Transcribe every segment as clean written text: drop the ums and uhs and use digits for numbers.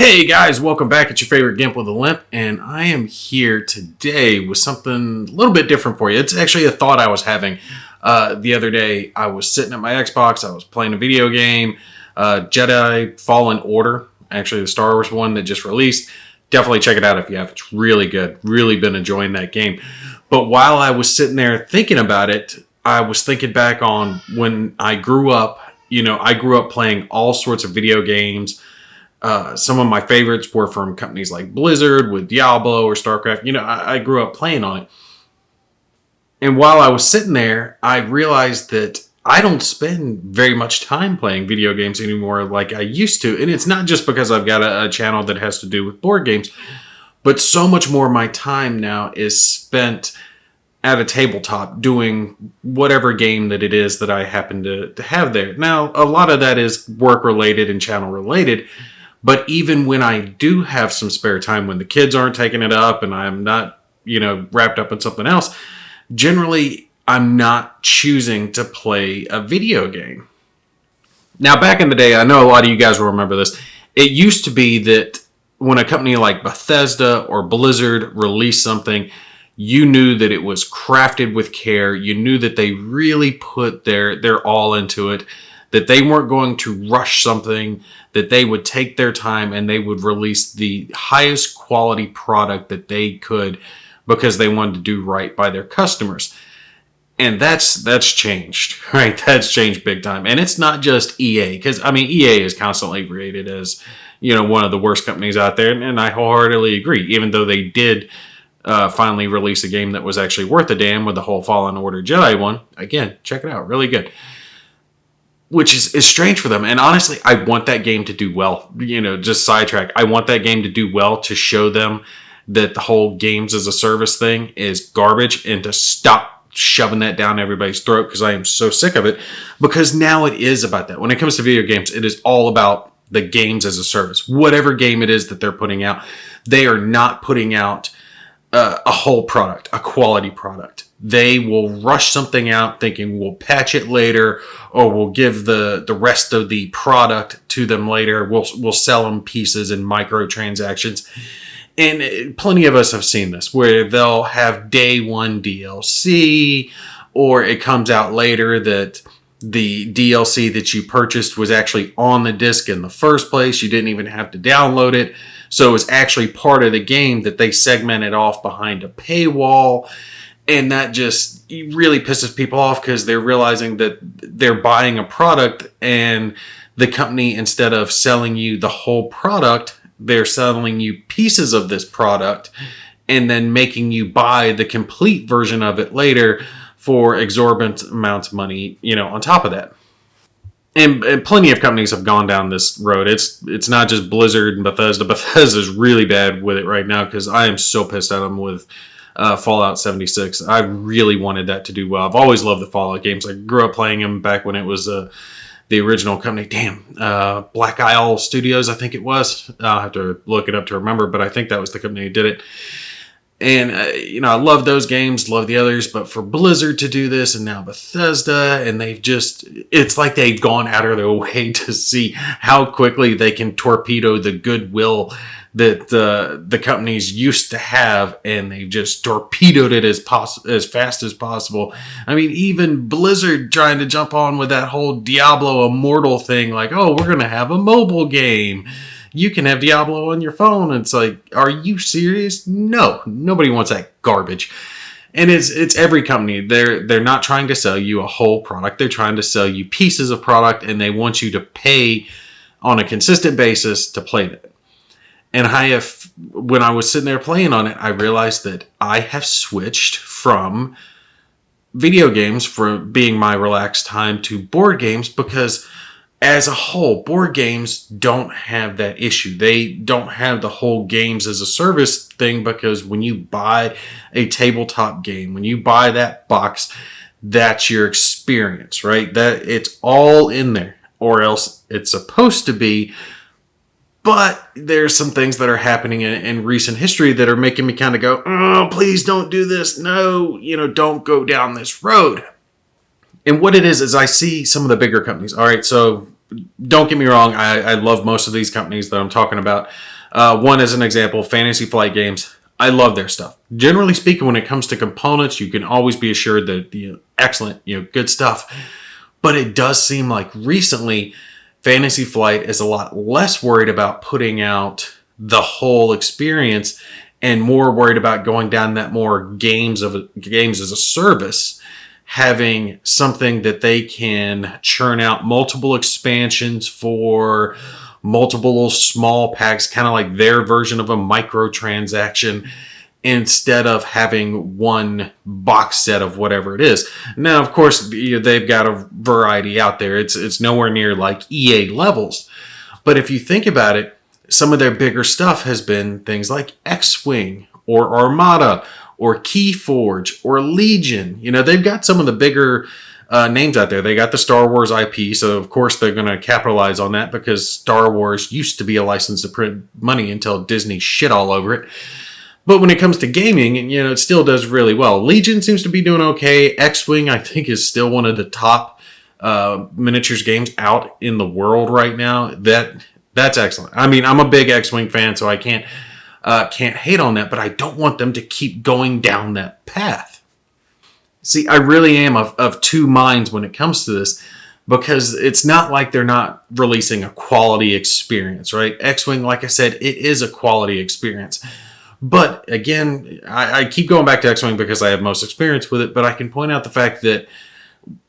Hey guys, welcome back. It's your favorite Gimp with a Limp, and I am here today with something a little bit different for you. It's actually a thought I was having the other day. I was sitting at my Xbox, I was playing a video game, Jedi Fallen Order, actually the Star Wars one that just released. Definitely check it out if you have. It's really good. Really been enjoying that game. But while I was sitting there thinking about it, I was thinking back on when I grew up. I grew up playing all sorts of video games. Some of my favorites were from companies like Blizzard with Diablo or StarCraft. I grew up playing on it. And while I was sitting there, I realized that I don't spend very much time playing video games anymore like I used to. And it's not just because I've got a channel that has to do with board games, but so much more of my time now is spent at a tabletop doing whatever game that it is that I happen to have there. Now, a lot of that is work related and channel related. But even when I do have some spare time, when the kids aren't taking it up and I'm not, wrapped up in something else, generally I'm not choosing to play a video game. Now, back in the day, I know a lot of you guys will remember this. It used to be that when a company like Bethesda or Blizzard released something, you knew that it was crafted with care. You knew that they really put their all into it, that they weren't going to rush something, that they would take their time and they would release the highest quality product that they could because they wanted to do right by their customers. And that's changed, right? That's changed big time. And it's not just EA, because, EA is constantly rated as, one of the worst companies out there. And I wholeheartedly agree, even though they did finally release a game that was actually worth a damn with the whole Fallen Order Jedi one. Again, check it out. Really good. Which is strange for them. And honestly, I want that game to do well. Just sidetrack. I want that game to do well to show them that the whole games as a service thing is garbage and to stop shoving that down everybody's throat, because I am so sick of it. Because now it is about that. When it comes to video games, it is all about the games as a service. Whatever game it is that they're putting out, they are not putting out a whole product, a quality product. They will rush something out thinking we'll patch it later, or we'll give the rest of the product to them later. We'll sell them pieces and microtransactions. And plenty of us have seen this, where they'll have day one DLC, or it comes out later that the DLC that you purchased was actually on the disc in the first place. You didn't even have to download it. So it's actually part of the game that they segmented off behind a paywall. And that just really pisses people off, because they're realizing that they're buying a product, and the company, instead of selling you the whole product, they're selling you pieces of this product and then making you buy the complete version of it later for exorbitant amounts of money, on top of that. And plenty of companies have gone down this road. It's not just Blizzard and Bethesda. Bethesda's really bad with it right now, because I am so pissed at them with Fallout 76. I really wanted that to do well. I've always loved the Fallout games. I grew up playing them back when it was the original company. Black Isle Studios, I think it was. I'll have to look it up to remember, but I think that was the company who did it. And, I love those games, love the others, but for Blizzard to do this, and now Bethesda, and it's like they've gone out of their way to see how quickly they can torpedo the goodwill that the companies used to have, and they've just torpedoed it as fast as possible. Even Blizzard trying to jump on with that whole Diablo Immortal thing, like, oh, we're going to have a mobile game. You can have Diablo on your phone. It's like, are you serious? No, nobody wants that garbage. And it's every company. They're not trying to sell you a whole product. They're trying to sell you pieces of product, and they want you to pay on a consistent basis to play that. And when I was sitting there playing on it, I realized that I have switched from video games for being my relaxed time to board games, because as a whole, board games don't have that issue. They don't have the whole games as a service thing, because when you buy a tabletop game, when you buy that box, that's your experience, right? That it's all in there, or else it's supposed to be. But there's some things that are happening in recent history that are making me kind of go, oh, please don't do this. No, don't go down this road. And what it is I see some of the bigger companies. All right, so don't get me wrong. I love most of these companies that I'm talking about. One as an example, Fantasy Flight Games. I love their stuff. Generally speaking, when it comes to components, you can always be assured that excellent, good stuff. But it does seem like recently, Fantasy Flight is a lot less worried about putting out the whole experience and more worried about going down that more games as a service, having something that they can churn out multiple expansions for, multiple little small packs, kind of like their version of a microtransaction, instead of having one box set of whatever it is. Now, of course, they've got a variety out there. It's nowhere near like EA levels. But if you think about it, some of their bigger stuff has been things like X-Wing or Armada or Keyforge or Legion. They've got some of the bigger names out there. They got the Star Wars IP, so of course they're going to capitalize on that because Star Wars used to be a license to print money until Disney shit all over it. But when it comes to gaming, it still does really well. Legion seems to be doing okay. X-Wing, I think, is still one of the top miniatures games out in the world right now. That's excellent. I mean, I'm a big X-Wing fan, so I can't hate on that, but I don't want them to keep going down that path. See, I really am of two minds when it comes to this, because it's not like they're not releasing a quality experience, right? X-Wing, like I said, it is a quality experience. But again, I keep going back to X-Wing because I have most experience with it, but I can point out the fact that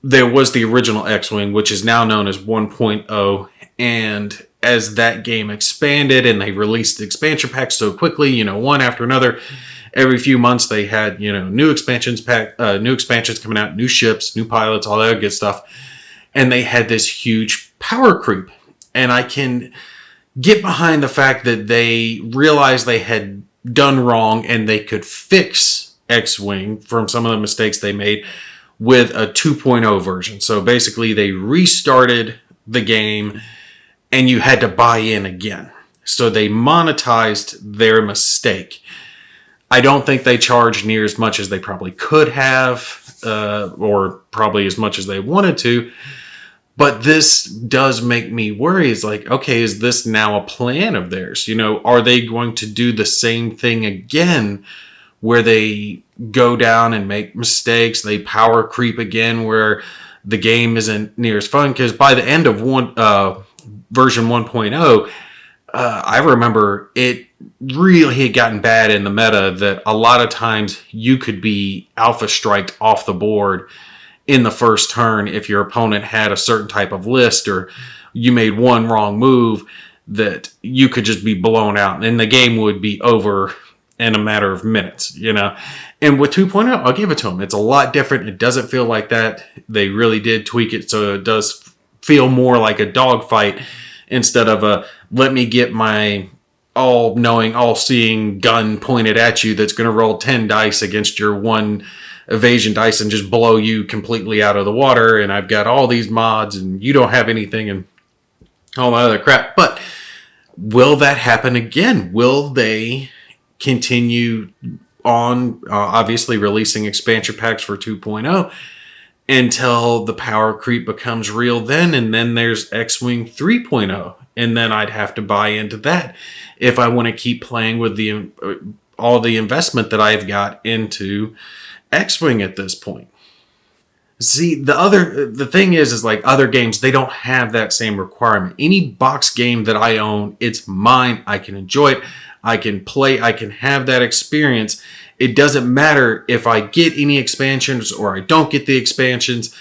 there was the original X-Wing, which is now known as 1.0, and as that game expanded and they released the expansion packs so quickly, one after another, every few months they had, new expansions coming out, new ships, new pilots, all that good stuff, and they had this huge power creep. And I can get behind the fact that they realized they had done wrong and they could fix X-Wing from some of the mistakes they made with a 2.0 version. So basically they restarted the game and you had to buy in again. So they monetized their mistake. I don't think they charged near as much as they probably could have, or probably as much as they wanted to. But this does make me worry. It's like, okay, is this now a plan of theirs? Are they going to do the same thing again where they go down and make mistakes? They power creep again where the game isn't near as fun? Because by the end of version 1.0, I remember it really had gotten bad in the meta that a lot of times you could be alpha striked off the board in the first turn if your opponent had a certain type of list or you made one wrong move, that you could just be blown out and the game would be over in a matter of minutes, And with 2.0, I'll give it to them. It's a lot different. It doesn't feel like that. They really did tweak it so it does feel more like a dogfight instead of a let me get my all-knowing, all-seeing gun pointed at you that's going to roll 10 dice against your one evasion dice and just blow you completely out of the water, and I've got all these mods and you don't have anything and all that other crap. But will that happen again? Will they continue on, obviously releasing expansion packs for 2.0 until the power creep becomes real then, and then there's X-Wing 3.0, and then I'd have to buy into that if I want to keep playing with all the investment that I've got into X-Wing at this point. See, the thing is like other games, they don't have that same requirement. Any box game that I own, it's mine. I can enjoy it. I can play. I can have that experience. It doesn't matter if I get any expansions or I don't get the expansions.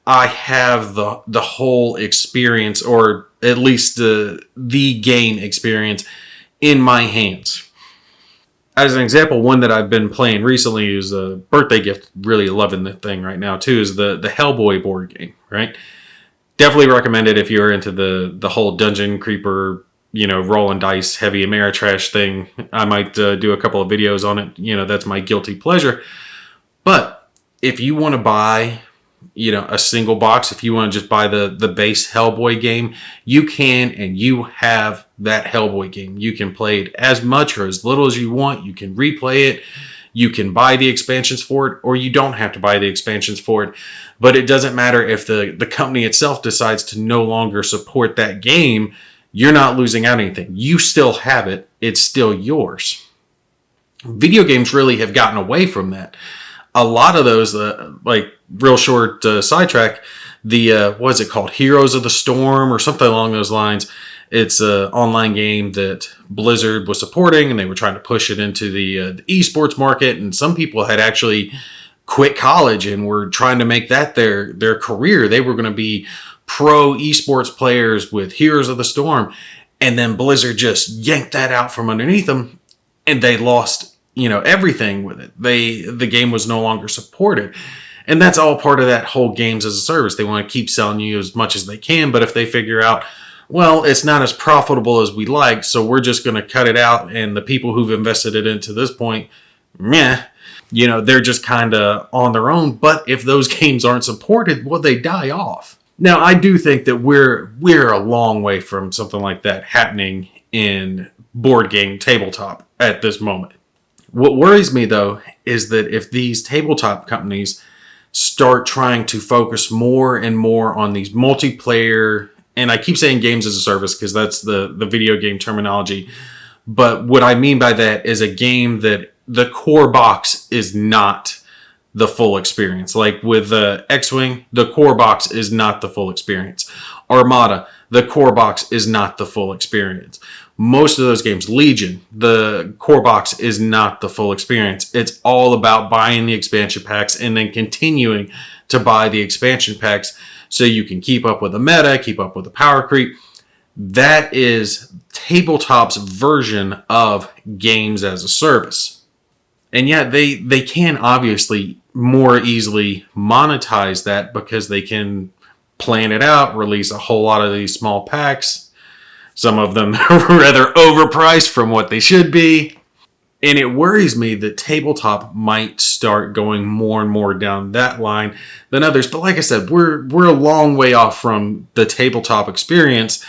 I have the whole experience, or at least the game experience, in my hands. As an example, one that I've been playing recently is a birthday gift. Really loving the thing right now too. Is the Hellboy board game, right? Definitely recommend it if you're into the whole dungeon creeper, rolling dice, heavy Ameritrash thing. I might do a couple of videos on it. That's my guilty pleasure. But if you want to buy, a single box, if you want to just buy the base Hellboy game, you can, and you have that Hellboy game. You can play it as much or as little as you want. You can replay it. You can buy the expansions for it, or you don't have to buy the expansions for it. But it doesn't matter if the company itself decides to no longer support that game. You're not losing out anything. You still have it it's still yours. Video games really have gotten away from that. A lot of those, like real short sidetrack, what is it called? Heroes of the Storm or something along those lines. It's an online game that Blizzard was supporting, and they were trying to push it into the esports market. And some people had actually quit college and were trying to make that their career. They were going to be pro esports players with Heroes of the Storm. And then Blizzard just yanked that out from underneath them, and they lost, everything with it. The game was no longer supported. And that's all part of that whole games as a service. They want to keep selling you as much as they can, but if they figure out, well, it's not as profitable as we like, so we're just going to cut it out, and the people who've invested it into this point, they're just kind of on their own. But if those games aren't supported, well, they die off. Now, I do think that we're a long way from something like that happening in board game tabletop at this moment. What worries me, though, is that if these tabletop companies start trying to focus more and more on these multiplayer, and I keep saying games as a service because that's the video game terminology, but what I mean by that is a game that the core box is not the full experience. Like with X-Wing, the core box is not the full experience. Armada, the core box is not the full experience. Most of those games, Legion, the core box is not the full experience. It's all about buying the expansion packs and then continuing to buy the expansion packs so you can keep up with the meta, keep up with the power creep. That is tabletop's version of games as a service. And yet they can obviously more easily monetize that because they can plan it out, release a whole lot of these small packs. Some of them are rather overpriced from what they should be. And it worries me that tabletop might start going more and more down that line than others. But like I said, we're a long way off from the tabletop experience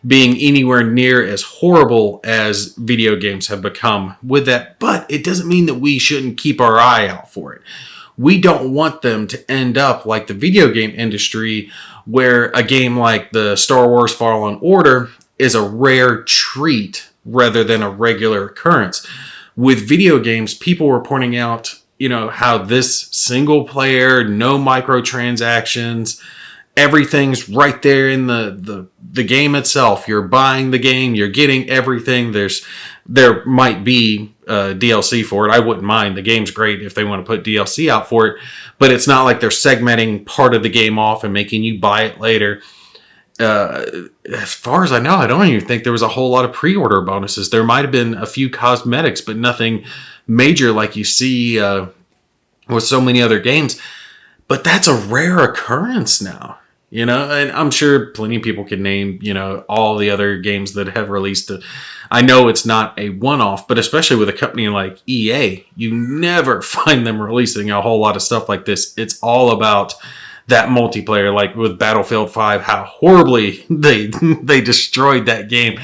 being anywhere near as horrible as video games have become with that. But it doesn't mean that we shouldn't keep our eye out for it. We don't want them to end up like the video game industry, where a game like the Star Wars Fallen Order is a rare treat rather than a regular occurrence. With video games, people were pointing out, how this single player, no microtransactions, everything's right there in the game itself. You're buying the game, you're getting everything. There might be DLC for it. I wouldn't mind. The game's great if they want to put DLC out for it, but it's not like they're segmenting part of the game off and making you buy it later. As far as I know, I don't even think there was a whole lot of pre-order bonuses. There might have been a few cosmetics, but nothing major like you see with so many other games. But that's a rare occurrence now, and I'm sure plenty of people can name, all the other games that have released it. I know it's not a one-off, but especially with a company like EA, you never find them releasing a whole lot of stuff like this. It's all about that multiplayer, like with Battlefield 5, how horribly they destroyed that game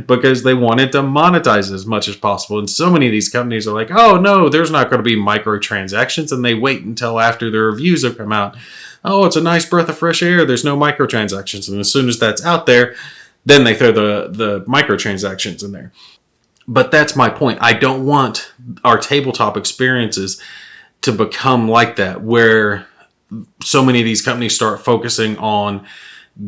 because they wanted to monetize as much as possible. And so many of these companies are like, oh no, there's not going to be microtransactions, and they wait until after the reviews have come out. Oh, it's a nice breath of fresh air, there's no microtransactions. And as soon as that's out there, then they throw the microtransactions in there. But that's my point. I don't want our tabletop experiences to become like that, where so many of these companies start focusing on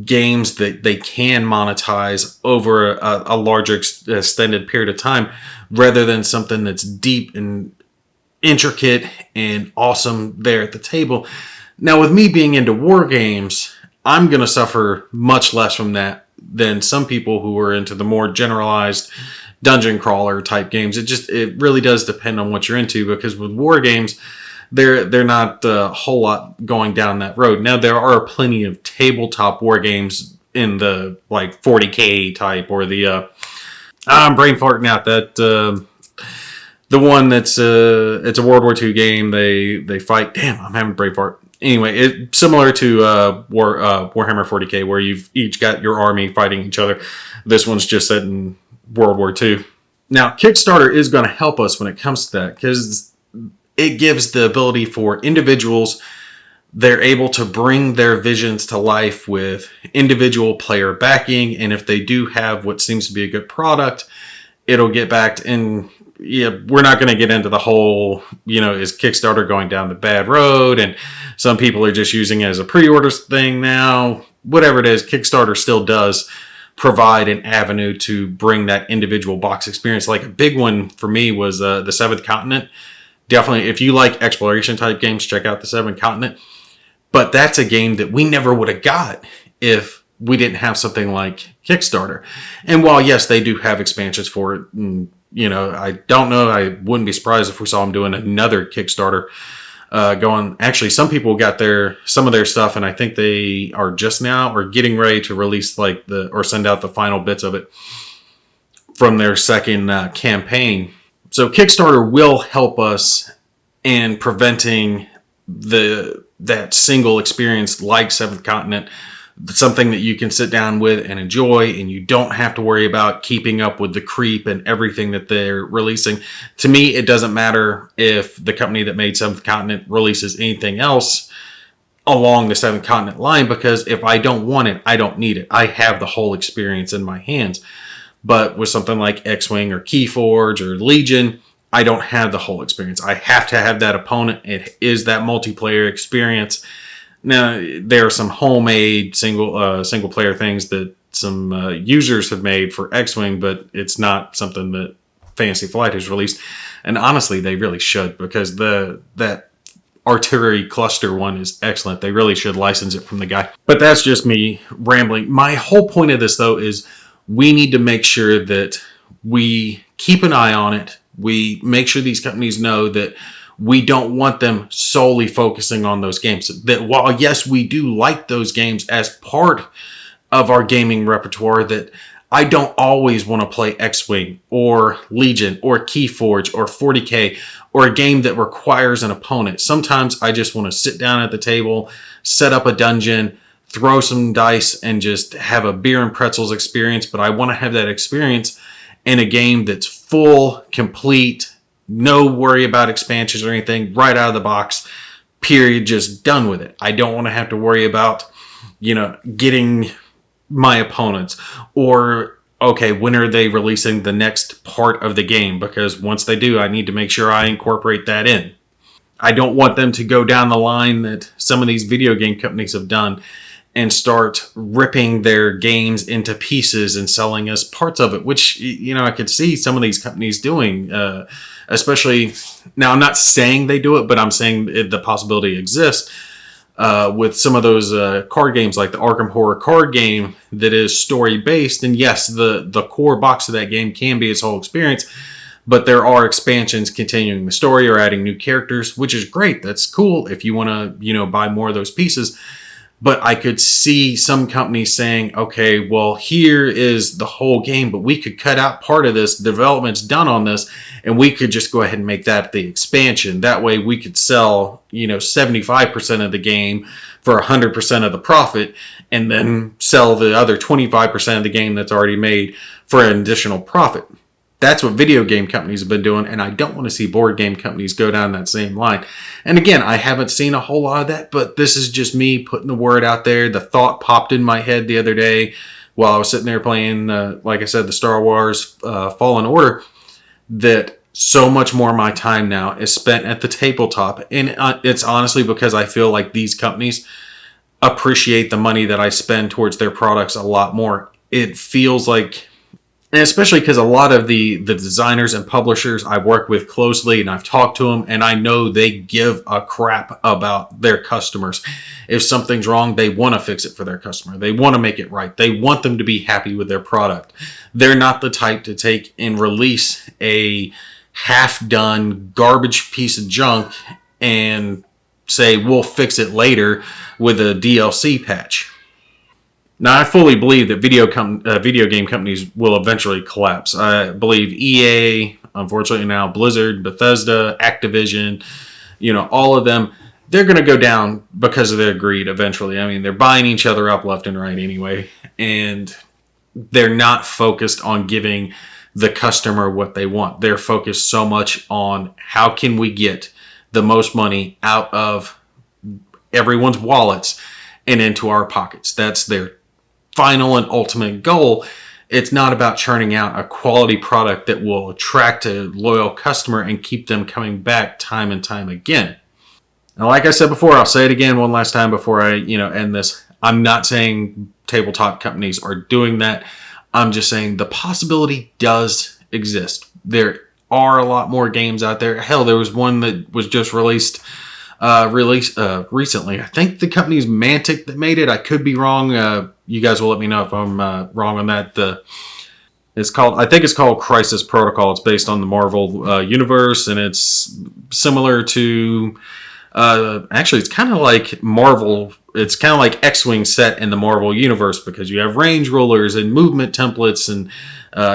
games that they can monetize over a larger extended period of time, rather than something that's deep and intricate and awesome there at the table. Now, with me being into war games, I'm going to suffer much less from that than some people who are into the more generalized dungeon crawler type games. It really does depend on what you're into, because with war games, they're not a whole lot going down that road. Now, there are plenty of tabletop war games in the like 40K type, or the I'm brain farting out that the one that's it's a World War II game. They fight. Damn, I'm having brain fart. Anyway, it's similar to Warhammer 40K, where you've each got your army fighting each other. This one's just set in World War II. Now, Kickstarter is going to help us when it comes to that, because it gives the ability for individuals, they're able to bring their visions to life with individual player backing. And if they do have what seems to be a good product, it'll get backed. And yeah, we're not going to get into the whole, is Kickstarter going down the bad road? And some people are just using it as a pre-order thing now. Whatever it is, Kickstarter still does provide an avenue to bring that individual box experience. Like a big one for me was the Seventh Continent. Definitely, if you like exploration type games, check out the Seventh Continent. But that's a game that we never would have got if we didn't have something like Kickstarter. And while, yes, they do have expansions for it, and, I don't know, I wouldn't be surprised if we saw them doing another Kickstarter going. Actually, some people got some of their stuff, and I think they are just now or getting ready to release or send out the final bits of it from their second campaign. So Kickstarter will help us in preventing that single experience like Seventh Continent, something that you can sit down with and enjoy, and you don't have to worry about keeping up with the creep and everything that they're releasing. To me, it doesn't matter if the company that made Seventh Continent releases anything else along the Seventh Continent line, because if I don't want it, I don't need it. I have the whole experience in my hands. But with something like X-Wing or Keyforge or Legion, I don't have the whole experience. I have to have that opponent. It is that multiplayer experience. Now, there are some homemade single player things that some users have made for X-Wing, but it's not something that Fantasy Flight has released. And honestly, they really should, because that artillery cluster one is excellent. They really should license it from the guy. But that's just me rambling. My whole point of this, though, is we need to make sure that we keep an eye on it. We make sure these companies know that we don't want them solely focusing on those games. That while, yes, we do like those games as part of our gaming repertoire, that I don't always want to play X-Wing or Legion or Keyforge or 40K or a game that requires an opponent. Sometimes I just want to sit down at the table, set up a dungeon, throw some dice, and just have a beer and pretzels experience. But I want to have that experience in a game that's full, complete, no worry about expansions or anything, right out of the box, period, just done with it. I don't want to have to worry about, getting my opponents, or, okay, when are they releasing the next part of the game? Because once they do, I need to make sure I incorporate that in. I don't want them to go down the line that some of these video game companies have done and start ripping their games into pieces and selling us parts of it, which, I could see some of these companies doing, especially, now I'm not saying they do it, but I'm saying the possibility exists with some of those card games like the Arkham Horror card game that is story-based. And yes, the core box of that game can be its whole experience, but there are expansions continuing the story or adding new characters, which is great. That's cool if you want to, buy more of those pieces. But I could see some companies saying, okay, well, here is the whole game, but we could cut out part of this. Development's done on this, and we could just go ahead and make that the expansion. That way we could sell, 75% of the game for 100% of the profit, and then sell the other 25% of the game that's already made for an additional profit. That's what video game companies have been doing, and I don't want to see board game companies go down that same line. And again, I haven't seen a whole lot of that, but this is just me putting the word out there. The thought popped in my head the other day while I was sitting there playing, like I said, the Star Wars Fallen Order, that so much more of my time now is spent at the tabletop. And it's honestly because I feel like these companies appreciate the money that I spend towards their products a lot more. It feels like... And especially because a lot of the designers and publishers I work with closely, and I've talked to them, and I know they give a crap about their customers. If something's wrong, they want to fix it for their customer. They want to make it right. They want them to be happy with their product. They're not the type to take and release a half-done garbage piece of junk and say, we'll fix it later with a DLC patch. Now, I fully believe that video game companies will eventually collapse. I believe EA, unfortunately now Blizzard, Bethesda, Activision, all of them, they're going to go down because of their greed eventually. I mean, they're buying each other up left and right anyway, and they're not focused on giving the customer what they want. They're focused so much on how can we get the most money out of everyone's wallets and into our pockets. That's their final and ultimate goal. It's not about churning out a quality product that will attract a loyal customer and keep them coming back time and time again. Now, like I said before, I'll say it again one last time before I, end this. I'm not saying tabletop companies are doing that. I'm just saying the possibility does exist. There are a lot more games out there. Hell, there was one that was just released recently. I think the company's Mantic that made it. I could be wrong. You guys will let me know if I'm wrong on that. I think it's called Crisis Protocol. It's based on the Marvel universe, and it's similar to. Actually, it's kind of like Marvel. It's kind of like X-Wing set in the Marvel universe because you have range rollers and movement templates and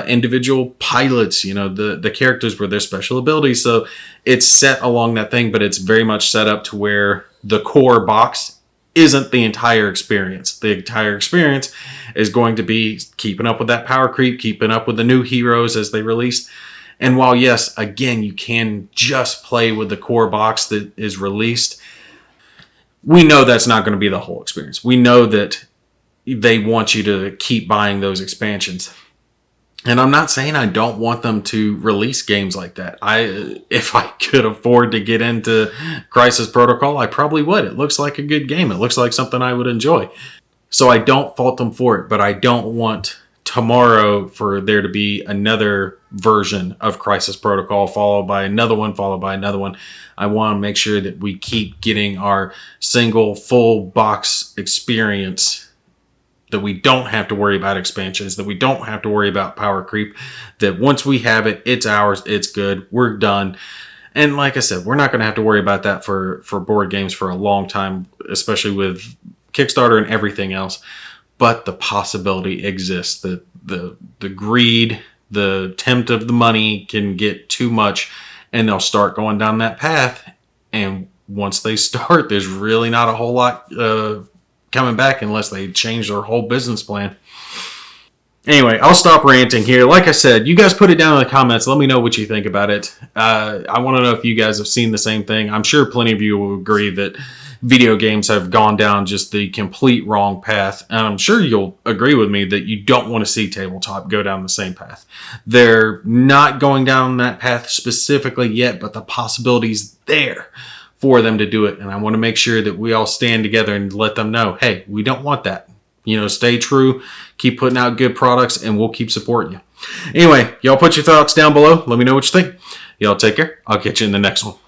individual pilots. The characters with their special abilities. So it's set along that thing, but it's very much set up to where the core box isn't the entire experience. The entire experience is going to be keeping up with that power creep, keeping up with the new heroes as they release. And while, yes, again, you can just play with the core box that is released, we know that's not going to be the whole experience. We know that they want you to keep buying those expansions. And I'm not saying I don't want them to release games like that. If I could afford to get into Crisis Protocol, I probably would. It looks like a good game. It looks like something I would enjoy. So I don't fault them for it, but I don't want tomorrow for there to be another version of Crisis Protocol followed by another one, followed by another one. I want to make sure that we keep getting our single full box experience, that we don't have to worry about expansions, that we don't have to worry about power creep, that once we have it, it's ours, it's good, we're done. And like I said, we're not going to have to worry about that for board games for a long time, especially with Kickstarter and everything else. But the possibility exists that the greed, the tempt of the money can get too much, and they'll start going down that path. And once they start, there's really not a whole lot coming back unless they change their whole business plan. Anyway, I'll stop ranting here. Like I said, you guys put it down in the comments. Let me know what you think about it. I want to know if you guys have seen the same thing. I'm sure plenty of you will agree that video games have gone down just the complete wrong path. And I'm sure you'll agree with me that you don't want to see tabletop go down the same path. They're not going down that path specifically yet, but the possibility's there for them to do it. And I want to make sure that we all stand together and let them know, hey, we don't want that. Stay true, keep putting out good products, and we'll keep supporting you. Anyway, y'all put your thoughts down below. Let me know what you think. Y'all take care. I'll catch you in the next one.